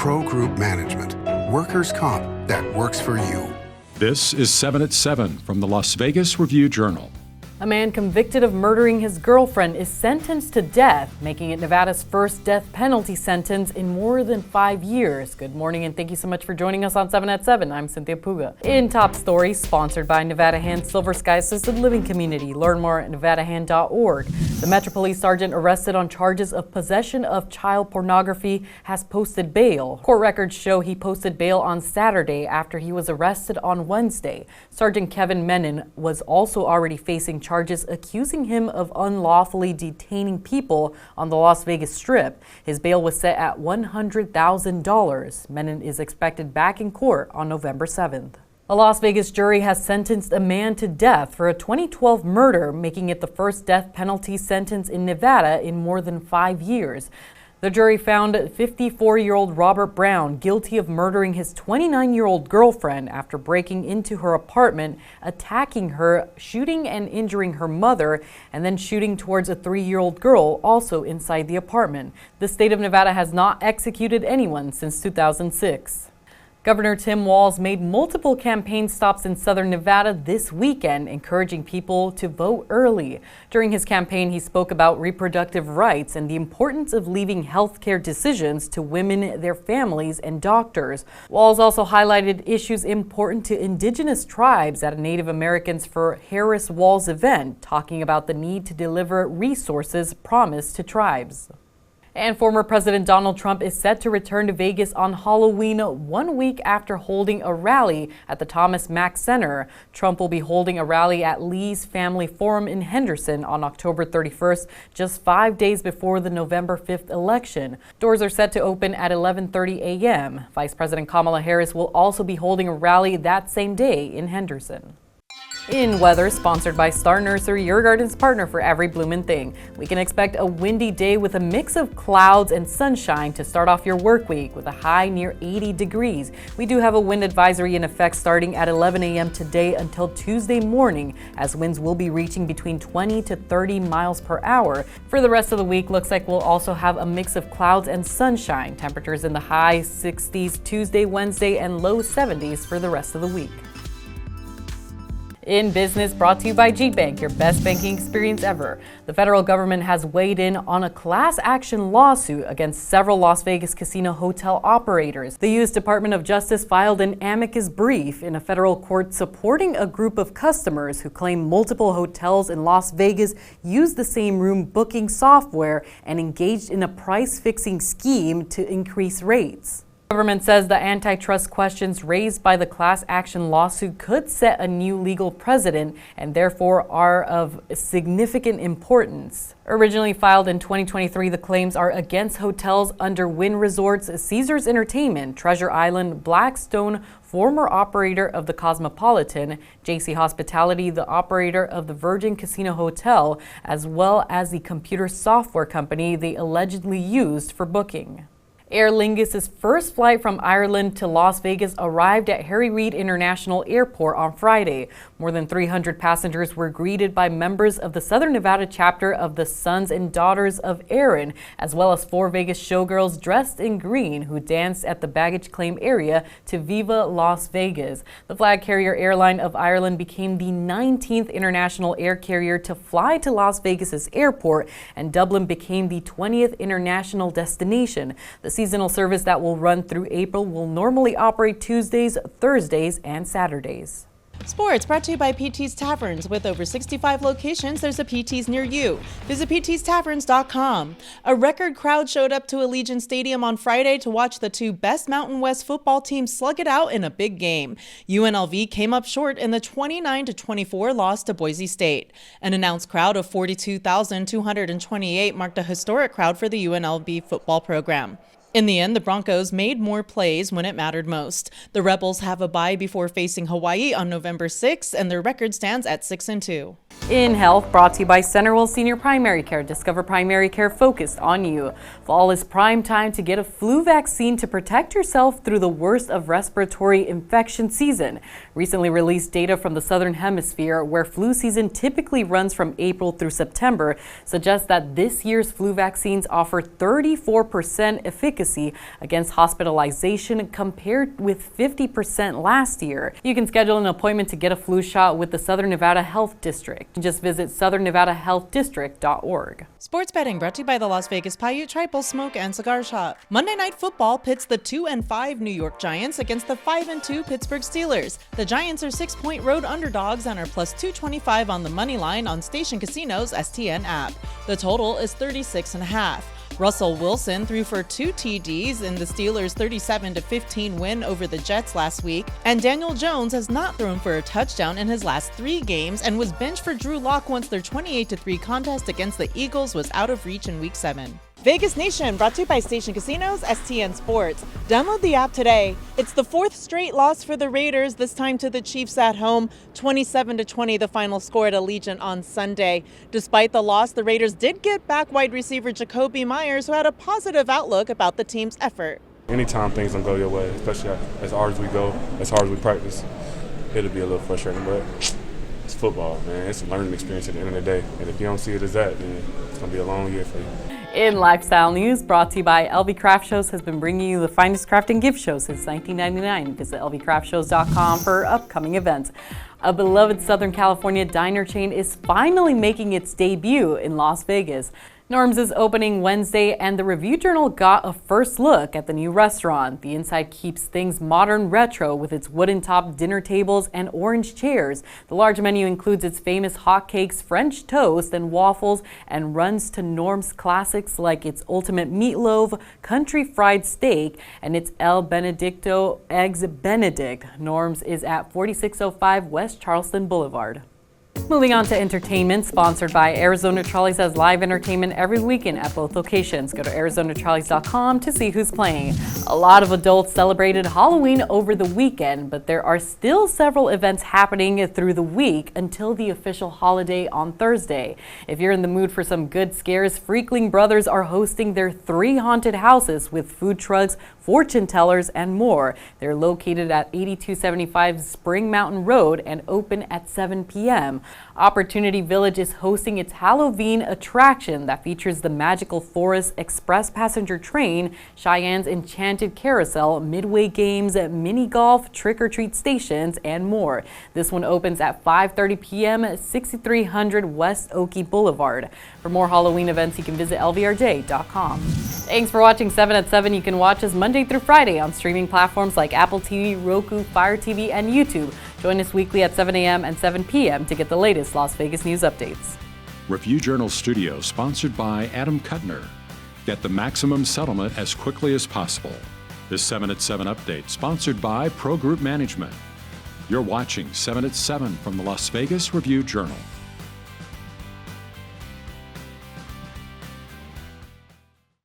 Pro Group Management. Workers' comp that works for you. This is 7 at 7 from the Las Vegas Review-Journal. A man convicted of murdering his girlfriend is sentenced to death, making it Nevada's first death penalty sentence in more than 5 years. Good morning and thank you so much for joining us on 7 at 7. I'm Cynthia Puga. In top stories, sponsored by Nevada Hand Silver Sky Assisted Living Community. Learn more at nevadahand.org. The Metro Police sergeant arrested on charges of possession of child pornography has posted bail. Court records show he posted bail on Saturday after he was arrested on Wednesday. Sergeant Kevin Menon was also already facing charges accusing him of unlawfully detaining people on the Las Vegas Strip. His bail was set at $100,000. Menon is expected back in court on November 7th. A Las Vegas jury has sentenced a man to death for a 2012 murder, making it the first death penalty sentence in Nevada in more than 5 years. The jury found 54-year-old Robert Brown guilty of murdering his 29-year-old girlfriend after breaking into her apartment, attacking her, shooting and injuring her mother, and then shooting towards a 3-year-old girl also inside the apartment. The state of Nevada has not executed anyone since 2006. Governor Tim Walz made multiple campaign stops in southern Nevada this weekend, encouraging people to vote early. During his campaign, he spoke about reproductive rights and the importance of leaving healthcare decisions to women, their families, and doctors. Walz also highlighted issues important to indigenous tribes at a Native Americans for Harris Walz event, talking about the need to deliver resources promised to tribes. And former President Donald Trump is set to return to Vegas on Halloween 1 week after holding a rally at the Thomas Mack Center. Trump will be holding a rally at Lee's Family Forum in Henderson on October 31st, just 5 days before the November 5th election. Doors are set to open at 11:30 a.m. Vice President Kamala Harris will also be holding a rally that same day in Henderson. In weather, sponsored by Star Nursery, your garden's partner for every bloomin' thing. We can expect a windy day with a mix of clouds and sunshine to start off your work week with a high near 80 degrees. We do have a wind advisory in effect starting at 11 a.m. today until Tuesday morning, as winds will be reaching between 20 to 30 miles per hour. For the rest of the week, looks like we'll also have a mix of clouds and sunshine. Temperatures in the high 60s Tuesday, Wednesday, and low 70s for the rest of the week. In business, brought to you by G-Bank, your best banking experience ever. The federal government has weighed in on a class action lawsuit against several Las Vegas casino hotel operators. The U.S. Department of Justice filed an amicus brief in a federal court supporting a group of customers who claim multiple hotels in Las Vegas used the same room booking software and engaged in a price-fixing scheme to increase rates. The government says the antitrust questions raised by the class action lawsuit could set a new legal precedent and therefore are of significant importance. Originally filed in 2023, the claims are against hotels under Wynn Resorts, Caesars Entertainment, Treasure Island, Blackstone, former operator of the Cosmopolitan, JC Hospitality, the operator of the Virgin Casino Hotel, as well as the computer software company they allegedly used for booking. Aer Lingus' first flight from Ireland to Las Vegas arrived at Harry Reid International Airport on Friday. More than 300 passengers were greeted by members of the Southern Nevada chapter of the Sons and Daughters of Erin, as well as 4 Vegas showgirls dressed in green who danced at the baggage claim area to Viva Las Vegas. The flag carrier airline of Ireland became the 19th international air carrier to fly to Las Vegas' airport, and Dublin became the 20th international destination. The seasonal service that will run through April will normally operate Tuesdays, Thursdays, and Saturdays. Sports brought to you by PST Taverns. With over 65 locations, there's a PT's near you. Visit ptstaverns.com. A record crowd showed up to Allegiant Stadium on Friday to watch the 2 best Mountain West football teams slug it out in a big game. UNLV came up short in the 29-24 loss to Boise State. An announced crowd of 42,228 marked a historic crowd for the UNLV football program. In the end, the Broncos made more plays when it mattered most. The Rebels have a bye before facing Hawaii on November 6th, and their record stands at 6-2. In health, brought to you by Centerville Senior Primary Care. Discover primary care focused on you. Fall is prime time to get a flu vaccine to protect yourself through the worst of respiratory infection season. Recently released data from the Southern Hemisphere, where flu season typically runs from April through September, suggests that this year's flu vaccines offer 34% efficacy efficacy against hospitalization compared with 50% last year. You can schedule an appointment to get a flu shot with the Southern Nevada Health District. Just visit southernnevadahealthdistrict.org. Sports betting brought to you by the Las Vegas Paiute Tribal Smoke and Cigar Shop. Monday Night Football pits the 2-5 New York Giants against the 5-2 Pittsburgh Steelers. The Giants are 6-point road underdogs and are plus 225 on the money line on Station Casino's STN app. The total is 36.5. Russell Wilson threw for 2 TDs in the Steelers' 37-15 win over the Jets last week, and Daniel Jones has not thrown for a touchdown in his last 3 games and was benched for Drew Lock once their 28-3 contest against the Eagles was out of reach in Week 7. Vegas Nation, brought to you by Station Casinos, STN Sports. Download the app today. It's the 4th straight loss for the Raiders, this time to the Chiefs at home. 27-20 the final score at Allegiant on Sunday. Despite the loss, the Raiders did get back wide receiver Jacoby Myers, who had a positive outlook about the team's effort. Anytime things don't go your way, especially as hard as we go, as hard as we practice, it'll be a little frustrating, but it's football, man. It's a learning experience at the end of the day. And if you don't see it as that, then it's going to be a long year for you. In lifestyle news, brought to you by LV Craft Shows, has been bringing you the finest craft and gift shows since 1999. Visit lvcraftshows.com for upcoming events. A beloved Southern California diner chain is finally making its debut in Las Vegas. Norm's is opening Wednesday, and the Review Journal got a first look at the new restaurant. The inside keeps things modern retro with its wooden-top dinner tables and orange chairs. The large menu includes its famous hotcakes, French toast, and waffles, and runs to Norm's classics like its ultimate meatloaf, country fried steak, and its El Benedicto Eggs Benedict. Norm's is at 4605 West Charleston Boulevard. Moving on to entertainment, sponsored by Arizona Charlie's has live entertainment every weekend at both locations. Go to ArizonaCharlies.com to see who's playing. A lot of adults celebrated Halloween over the weekend, but there are still several events happening through the week until the official holiday on Thursday. If you're in the mood for some good scares, Freakling Brothers are hosting their 3 haunted houses with food trucks, fortune tellers, and more. They're located at 8275 Spring Mountain Road and open at 7 p.m. Opportunity Village is hosting its Halloween attraction that features the Magical Forest Express passenger train, Cheyenne's Enchanted Carousel, Midway Games, mini golf, trick-or-treat stations, and more. This one opens at 5:30 p.m. at 6300 West Oakey Boulevard. For more Halloween events, you can visit lvrj.com. Thanks for watching 7 at 7. You can watch us Monday through Friday on streaming platforms like Apple TV, Roku, Fire TV, and YouTube. Join us weekly at 7 a.m. and 7 p.m. to get the latest Las Vegas news updates. Review Journal Studio, sponsored by Adam Kuttner. Get the maximum settlement as quickly as possible. This 7 at 7 update, sponsored by Pro Group Management. You're watching 7 at 7 from the Las Vegas Review Journal.